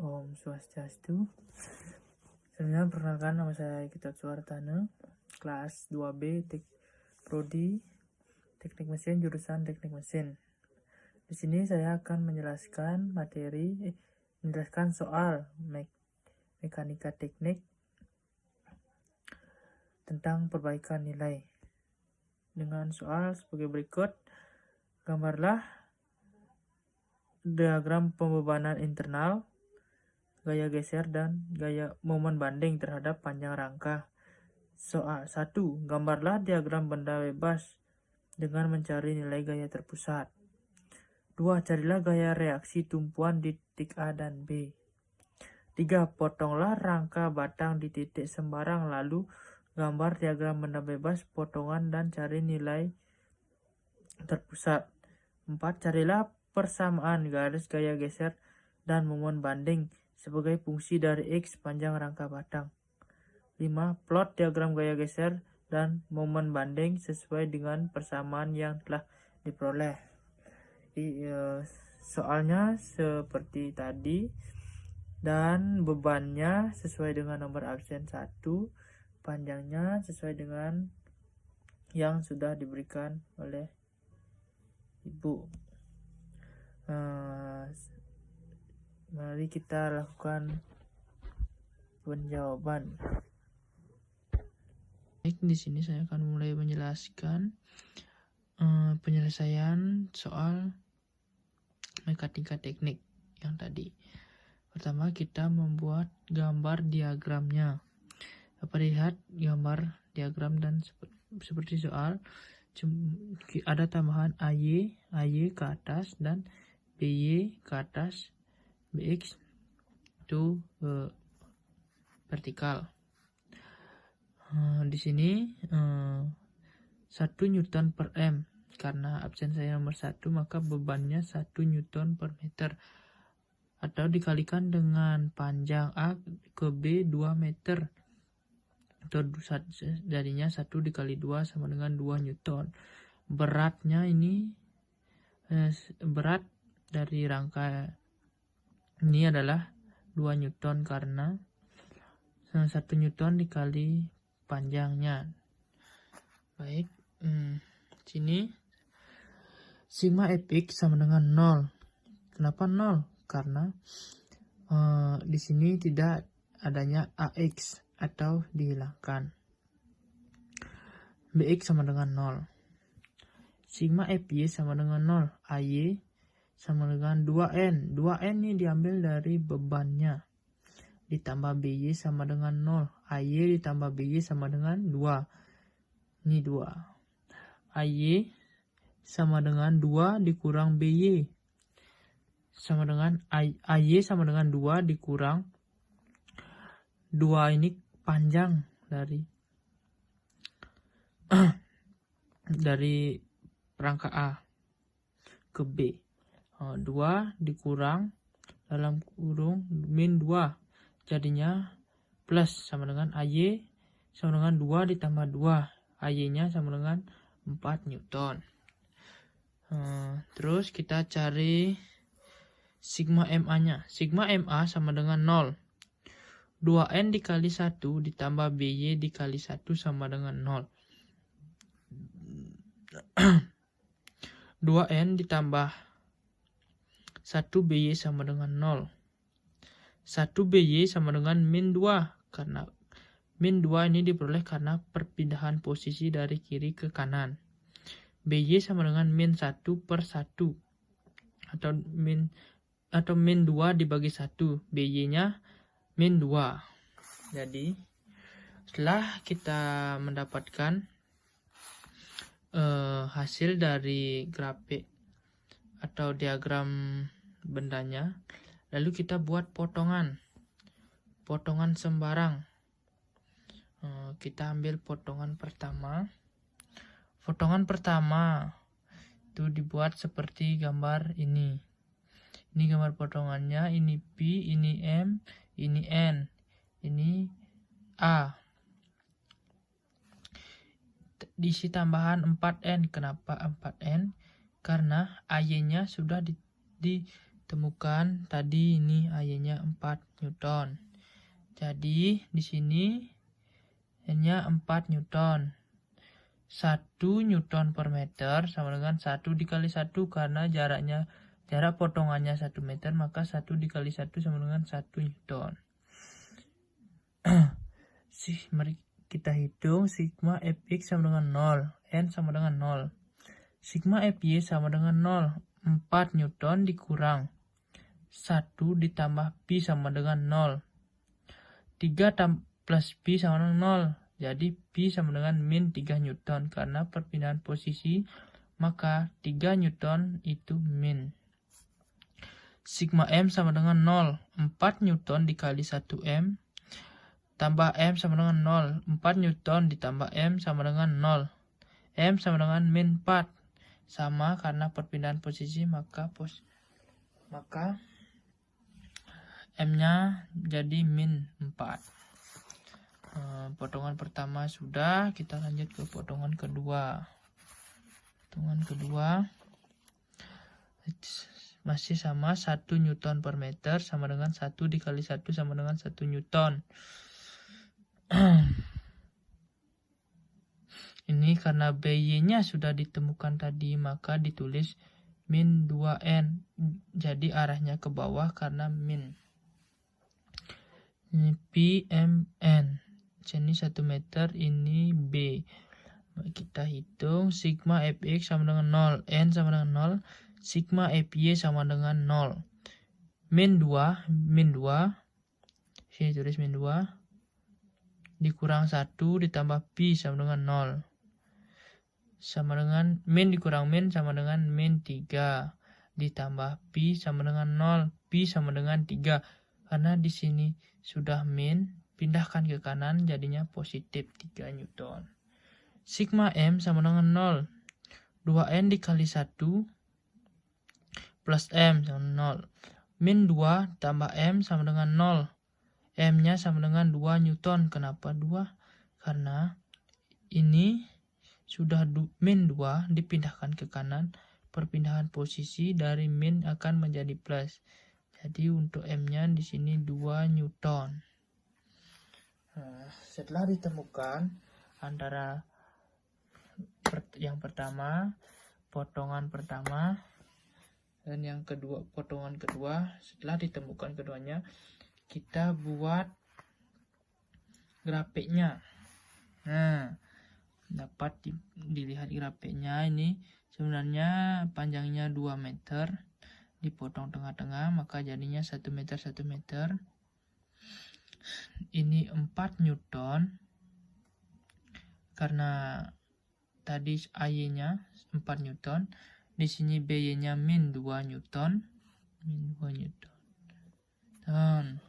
Om Swastiastu. Sebelumnya perkenalkan, nama saya Kitat Suwartana, kelas 2B Prodi Teknik Mesin, jurusan Teknik Mesin. Di sini saya akan menjelaskan menjelaskan soal mekanika teknik tentang perbaikan nilai. Dengan soal sebagai berikut: gambarlah diagram pembebanan internal, gaya geser, dan gaya momen banding terhadap panjang rangka. Soal 1. Gambarlah diagram benda bebas dengan mencari nilai gaya terpusat. 2. Carilah gaya reaksi tumpuan di titik A dan B. 3. Potonglah rangka batang di titik sembarang, lalu gambar diagram benda bebas, potongan, dan cari nilai terpusat. 4. Carilah persamaan garis gaya geser dan momen banding sebagai fungsi dari X panjang rangka batang. 5. Plot diagram gaya geser dan momen banding sesuai dengan persamaan yang telah diperoleh. Soalnya seperti tadi, dan bebannya sesuai dengan nomor absen 1, panjangnya sesuai dengan yang sudah diberikan oleh Ibu. Mari kita lakukan penjawaban. Baik, di sini saya akan mulai menjelaskan penyelesaian soal mekanika teknik yang tadi. Pertama, kita membuat gambar diagramnya. Dapat lihat gambar diagram dan seperti soal ada tambahan AY ke atas dan BY ke atas, BX itu vertikal. Di sini 1 Newton per M, karena absen saya nomor 1, maka bebannya 1 Newton per meter, atau dikalikan dengan panjang A ke B 2 meter, atau jadinya 1 dikali 2 sama dengan 2 Newton. Beratnya ini berat dari rangka ini adalah 2 Newton karena 1 Newton dikali panjangnya. Baik, sini sigma fx sama dengan 0. Kenapa 0? Karena di sini tidak adanya ax atau dihilangkan. Bx sama dengan 0. Sigma fy sama dengan 0. Ay sama dengan 2n. 2n ini diambil dari bebannya. Ditambah by sama dengan 0. Ay ditambah by sama dengan 2. Ini 2. Ay sama dengan 2 dikurang by. Sama dengan Ay sama dengan 2 dikurang 2 ini panjang dari rangka A ke B. 2 dikurang dalam kurung min 2, jadinya plus sama dengan AY sama dengan 2 ditambah 2. AY-nya sama dengan 4 Newton. Terus kita cari sigma MA-nya. Sigma MA sama dengan 0. 2N dikali 1 ditambah BY dikali 1 sama dengan 0. 2N ditambah 1 BY sama dengan 0. 1 BY sama dengan min 2. Karena min 2 ini diperoleh karena perpindahan posisi dari kiri ke kanan. BY sama dengan min 1 per 1. Atau min 2 dibagi 1. BY-nya min 2. Jadi setelah kita mendapatkan hasil dari grafik atau diagram bendanya, lalu kita buat potongan sembarang. Kita ambil potongan pertama. Potongan pertama itu dibuat seperti gambar ini. Ini gambar potongannya, ini P, ini M, ini N, ini A. Diisi tambahan 4N. Kenapa 4N? Karena AY-nya sudah ditemukan tadi, ini AY-nya 4. Newton. Jadi di sini N-nya 4 Newton. 1 Newton per meter sama dengan 1 dikali 1 karena jarak potongannya 1 meter, maka 1 dikali 1 sama dengan 1 Newton. Mari kita hitung sigma Fx sama dengan 0, N sama dengan 0. Sigma Fy sama dengan 0, 4 Newton dikurang 1 ditambah pi sama dengan 0. 3 plus pi sama dengan 0. Jadi pi sama dengan min 3 Newton. Karena perpindahan posisi, maka 3 Newton itu min. Sigma M sama dengan 0. 4 Newton dikali 1 M. Tambah M sama dengan 0. 4 Newton ditambah M sama dengan 0. M sama dengan min 4. Sama karena perpindahan posisi, maka M-nya jadi min 4. Potongan pertama sudah, kita lanjut ke potongan kedua. Potongan kedua masih sama 1 Newton per meter sama dengan 1 dikali 1 sama dengan 1 Newton. Ini karena BY-nya sudah ditemukan tadi, maka ditulis min 2N. Jadi arahnya ke bawah karena min. Ini PMN. Sini 1 meter, ini B. Kita hitung sigma Fx sama dengan 0, N sama dengan 0, sigma Fy sama dengan 0. Min 2, sini tulis min 2, dikurang 1 ditambah pi sama dengan 0. Sama dengan min dikurang min sama dengan min 3. Ditambah pi sama dengan 0. Pi sama dengan 3. Karena di sini sudah min, pindahkan ke kanan jadinya positif 3 Newton. Sigma M sama dengan 0. 2N dikali 1 plus M sama dengan 0. Min 2 tambah M sama dengan 0. M-nya sama dengan 2 Newton. Kenapa 2? Karena ini sudah min 2 dipindahkan ke kanan. Perpindahan posisi dari min akan menjadi plus. Jadi untuk M-nya di sini 2 Newton. Setelah ditemukan antara yang pertama, potongan pertama, dan yang kedua, potongan kedua, setelah ditemukan keduanya, kita buat grafiknya. Nah, dapat dilihat grafiknya. Ini sebenarnya panjangnya 2 meter, dipotong tengah-tengah, maka jadinya 1 meter 1 meter. Ini 4 Newton karena tadi AY-nya 4 Newton. Di sini BY-nya min 2 Newton. Min 2 Newton. Dan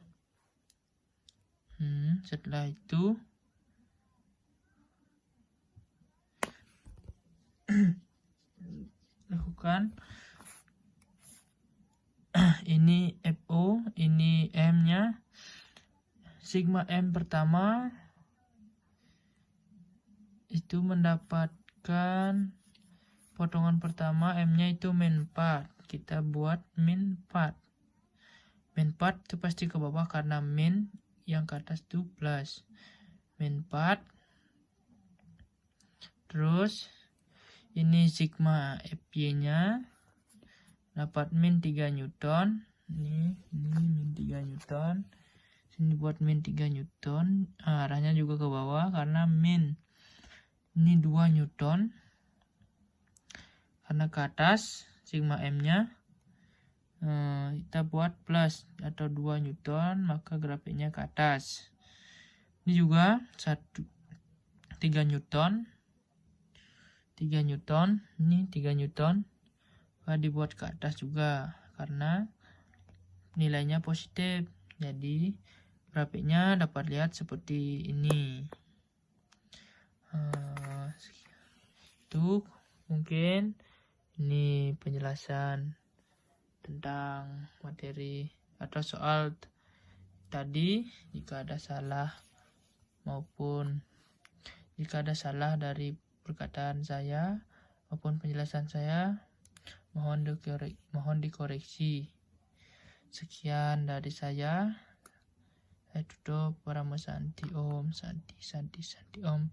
setelah itu lakukan ini FO, ini M-nya. Sigma M pertama itu mendapatkan potongan pertama, M-nya itu min 4. Kita buat min 4. Min 4 itu pasti ke bawah karena min, yang ke atas itu plus. Min 4. Terus ini sigma Fy-nya dapat min 3 Newton. Ini min 3 Newton. Sini buat min 3 Newton. Arahnya juga ke bawah karena min. Ini 2 Newton. Karena ke atas sigma M-nya kita buat plus atau 2 Newton, maka grafiknya ke atas. Ini juga 3 Newton. 3 Newton, ini 3 Newton. Maka dibuat ke atas juga karena nilainya positif. Jadi grafiknya dapat lihat seperti ini. Itu mungkin ini penjelasan tentang materi atau soal tadi. Jika ada salah maupun jika ada salah dari perkataan saya maupun penjelasan saya, mohon dikoreksi. Sekian dari saya. tutup. Para Santi Om, Santi Om.